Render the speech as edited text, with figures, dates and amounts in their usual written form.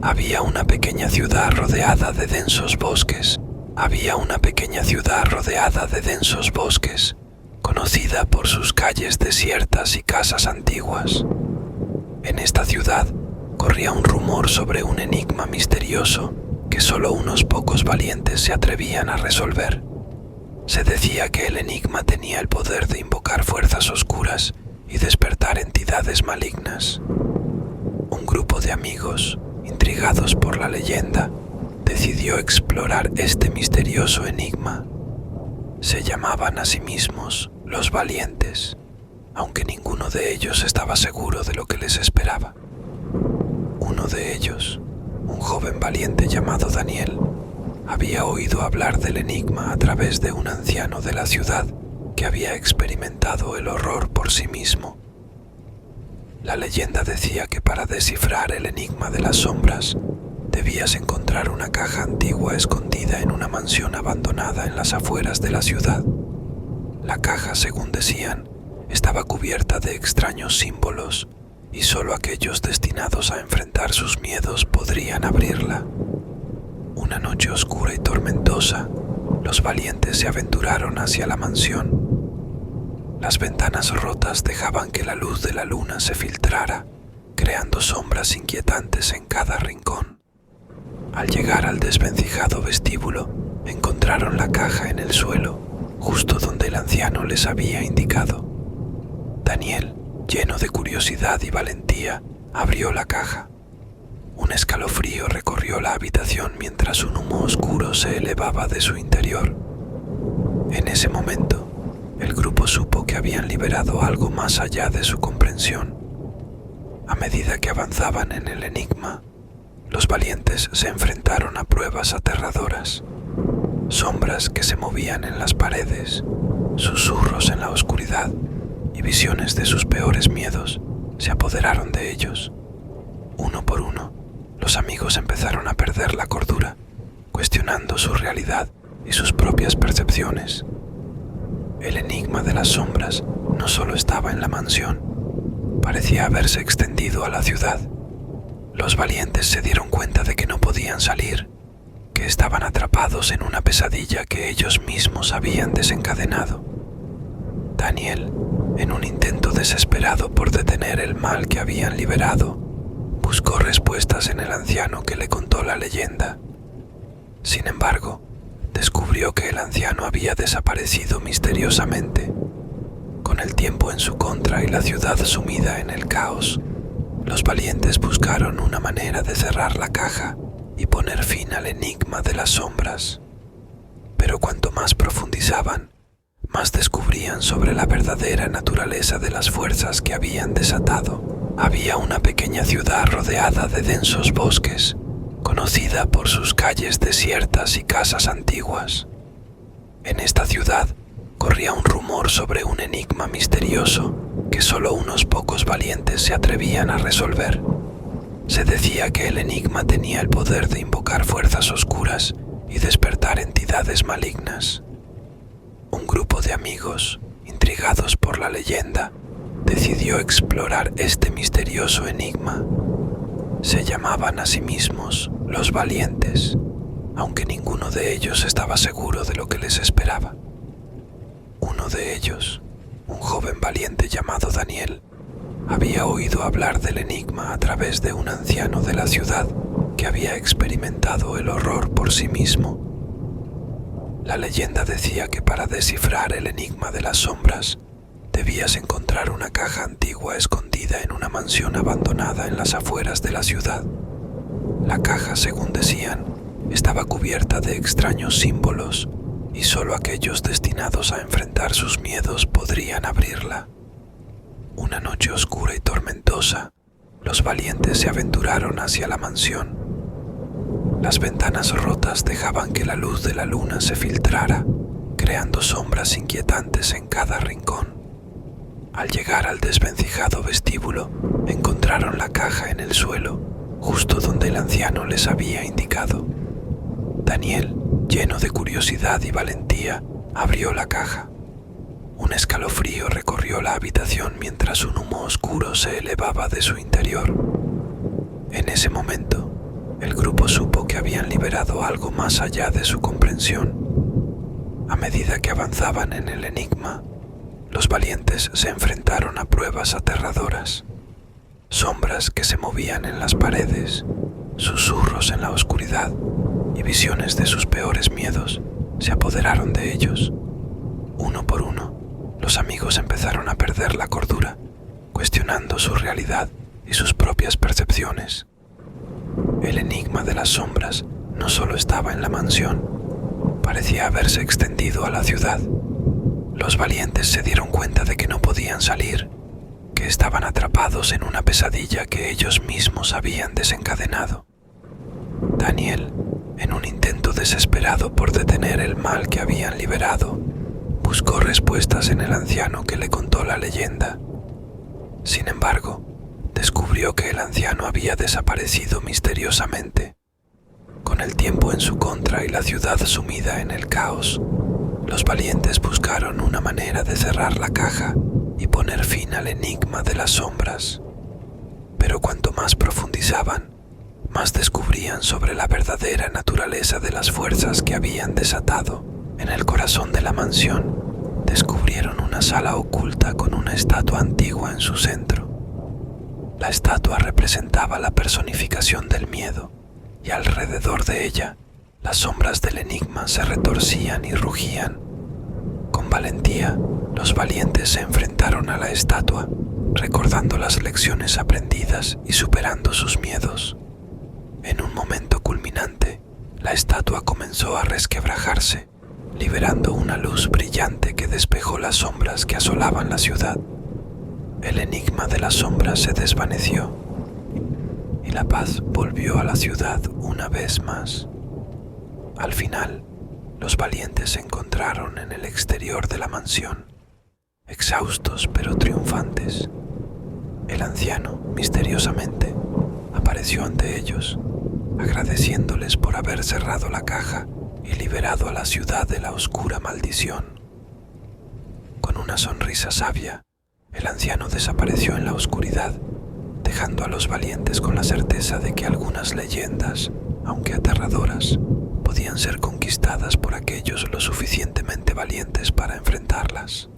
Había una pequeña ciudad rodeada de densos bosques. Había una pequeña ciudad rodeada de densos bosques, conocida por sus calles desiertas y casas antiguas. En esta ciudad corría un rumor sobre un enigma misterioso que solo unos pocos valientes se atrevían a resolver. Se decía que el enigma tenía el poder de invocar fuerzas oscuras y despertar entidades malignas. Un grupo de amigos, intrigados por la leyenda, decidió explorar este misterioso enigma. Se llamaban a sí mismos los valientes, aunque ninguno de ellos estaba seguro de lo que les esperaba. Uno de ellos, un joven valiente llamado Daniel, había oído hablar del enigma a través de un anciano de la ciudad que había experimentado el horror por sí mismo. La leyenda decía que para descifrar el enigma de las sombras, debías encontrar una caja antigua escondida en una mansión abandonada en las afueras de la ciudad. La caja, según decían, estaba cubierta de extraños símbolos y solo aquellos destinados a enfrentar sus miedos podrían abrirla. Una noche oscura y tormentosa, los valientes se aventuraron hacia la mansión. Las ventanas rotas dejaban que la luz de la luna se filtrara, creando sombras inquietantes en cada rincón. Al llegar al desvencijado vestíbulo, encontraron la caja en el suelo, justo donde el anciano les había indicado. Daniel, lleno de curiosidad y valentía, abrió la caja. Un escalofrío recorrió la habitación mientras un humo oscuro se elevaba de su interior. En ese momento, el grupo supo que habían liberado algo más allá de su comprensión. A medida que avanzaban en el enigma, los valientes se enfrentaron a pruebas aterradoras. Sombras que se movían en las paredes, susurros en la oscuridad y visiones de sus peores miedos se apoderaron de ellos. Uno por uno, los amigos empezaron a perder la cordura, cuestionando su realidad y sus propias percepciones. El enigma de las sombras no solo estaba en la mansión, parecía haberse extendido a la ciudad. Los valientes se dieron cuenta de que no podían salir, que estaban atrapados en una pesadilla que ellos mismos habían desencadenado. Daniel, en un intento desesperado por detener el mal que habían liberado, buscó respuestas en el anciano que le contó la leyenda. Sin embargo, descubrió que el anciano había desaparecido misteriosamente. Con el tiempo en su contra y la ciudad sumida en el caos, los valientes buscaron una manera de cerrar la caja y poner fin al enigma de las sombras. Pero cuanto más profundizaban, más descubrían sobre la verdadera naturaleza de las fuerzas que habían desatado. Había una pequeña ciudad rodeada de densos bosques, conocida por sus calles desiertas y casas antiguas. En esta ciudad corría un rumor sobre un enigma misterioso que solo unos pocos valientes se atrevían a resolver. Se decía que el enigma tenía el poder de invocar fuerzas oscuras y despertar entidades malignas. Un grupo de amigos, intrigados por la leyenda, decidió explorar este misterioso enigma. Se llamaban a sí mismos los valientes, aunque ninguno de ellos estaba seguro de lo que les esperaba. Uno de ellos, un joven valiente llamado Daniel, había oído hablar del enigma a través de un anciano de la ciudad que había experimentado el horror por sí mismo. La leyenda decía que para descifrar el enigma de las sombras, debías encontrar una caja antigua escondida en una mansión abandonada en las afueras de la ciudad. La caja, según decían, estaba cubierta de extraños símbolos y solo aquellos destinados a enfrentar sus miedos podrían abrirla. Una noche oscura y tormentosa, los valientes se aventuraron hacia la mansión. Las ventanas rotas dejaban que la luz de la luna se filtrara, creando sombras inquietantes en cada rincón. Al llegar al desvencijado vestíbulo, encontraron la caja en el suelo, justo donde el anciano les había indicado. Daniel, lleno de curiosidad y valentía, abrió la caja. Un escalofrío recorrió la habitación mientras un humo oscuro se elevaba de su interior. En ese momento, El grupo supo que habían liberado algo más allá de su comprensión. A medida que avanzaban en el enigma, los valientes se enfrentaron a pruebas aterradoras. Sombras que se movían en las paredes, susurros en la oscuridad y visiones de sus peores miedos se apoderaron de ellos. Uno por uno, los amigos empezaron a perder la cordura, cuestionando su realidad y sus propias percepciones. El enigma de las sombras no solo estaba en la mansión, parecía haberse extendido a la ciudad. Los valientes se dieron cuenta de que no podían salir, que estaban atrapados en una pesadilla que ellos mismos habían desencadenado. Daniel, en un intento desesperado por detener el mal que habían liberado, buscó respuestas en el anciano que le contó la leyenda. Sin embargo, descubrió que el anciano había desaparecido misteriosamente. Con el tiempo en su contra y la ciudad sumida en el caos, los valientes buscaron una manera de cerrar la caja y poner fin al enigma de las sombras. Pero cuanto más profundizaban, más descubrían sobre la verdadera naturaleza de las fuerzas que habían desatado. En el corazón de la mansión, descubrieron una sala oculta con una estatua antigua en su centro. La estatua representaba la personificación del miedo, y alrededor de ella, las sombras del enigma se retorcían y rugían. Con valentía, los valientes se enfrentaron a la estatua, recordando las lecciones aprendidas y superando sus miedos. En un momento culminante, la estatua comenzó a resquebrajarse, liberando una luz brillante que despejó las sombras que asolaban la ciudad. El enigma de las sombras se desvaneció y la paz volvió a la ciudad una vez más. Al final, los valientes se encontraron en el exterior de la mansión, exhaustos pero triunfantes. El anciano, misteriosamente, apareció ante ellos, agradeciéndoles por haber cerrado la caja y liberado a la ciudad de la oscura maldición. Con una sonrisa sabia, el anciano desapareció en la oscuridad, dejando a los valientes con la certeza de que algunas leyendas, aunque aterradoras, podían ser conquistadas por aquellos lo suficientemente valientes para enfrentarlas.